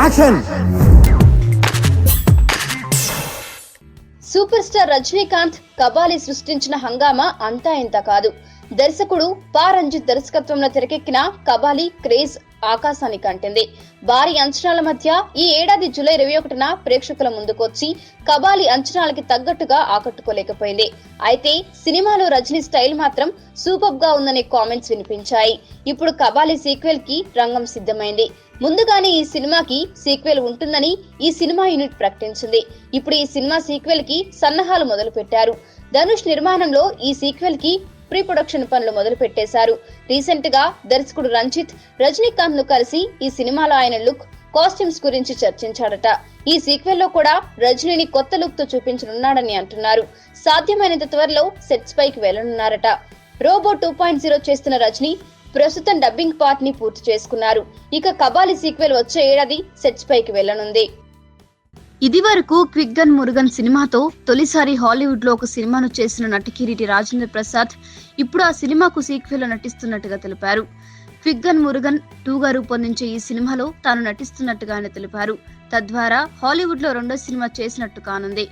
Action. Super star Rajinikanth Kabali సృష్టించిన హంగామా అంతా ఇంత కాదు. దర్శకుడు పా రంజిత్ దర్శకత్వంలో తెరకెక్కిన కబాలి క్రేజ్ ఆకాశానికి అంటింది. భారీ అంచనాల మధ్య ఈ ఏడాది జూలై 21న ప్రేక్షకుల ముందుకొచ్చి కబాలి అంచనాలకి తగ్గట్టుగా ఆకట్టుకోలేకపోయింది. అయితే సినిమాలో రజనీ స్టైల్ మాత్రం సూపర్ గా ఉందనే కామెంట్స్ వినిపించాయి. ఇప్పుడు కబాలి సీక్వెల్ కి రంగం సిద్ధమైంది. ముందుగానే ఈ సినిమాకి సీక్వెల్ ఉంటుందని ఈ సినిమా యూనిట్ ప్రకటించింది. ఇప్పుడు ఈ సినిమా సీక్వెల్ కి సన్నాహాలు మొదలు పెట్టారు. ధనుష్ నిర్మాణంలో ఈ సీక్వెల్ కి ప్రీ ప్రొడక్షన్ పనులు మొదలు పెట్టేశారు. రీసెంట్ గా దర్శకుడు రంజిత్ రజనీకాంత్ ను కలిసి ఈ సినిమాలో ఆయన లుక్, కాస్ట్యూమ్స్ గురించి చర్చించాడట. ఈ సీక్వెల్ లో కూడా రజనీని కొత్త లుక్ తో చూపించనున్నాడని అంటున్నారు. సాధ్యమైనంత త్వరలో సెట్స్ పైకి వెళ్లనున్నారట. రోబో 2.0 చేస్తున్న రజనీ ప్రస్తుతం డబ్బింగ్ పార్ట్ ని పూర్తి చేసుకున్నారు. ఇక కబాలి సీక్వెల్ వచ్చే ఏడాది సెట్స్ పైకి వెళ్లనుంది. ఇది వరకు క్విక్ గన్ మురుగన్ సినిమాతో తొలిసారి హాలీవుడ్ లో ఒక సినిమాను చేసిన నటికిరీటి రాజేంద్ర ప్రసాద్ ఇప్పుడు ఆ సినిమాకు సీక్వెల్ లో నటిస్తున్నట్టుగా తెలిపారు. క్విక్ గన్ మురుగన్ 2గా రూపొందించే ఈ సినిమాలో తాను నటిస్తున్నట్టుగా ఆయన తెలిపారు. తద్వారా హాలీవుడ్ లో రెండో సినిమా చేసినట్టు కానుంది.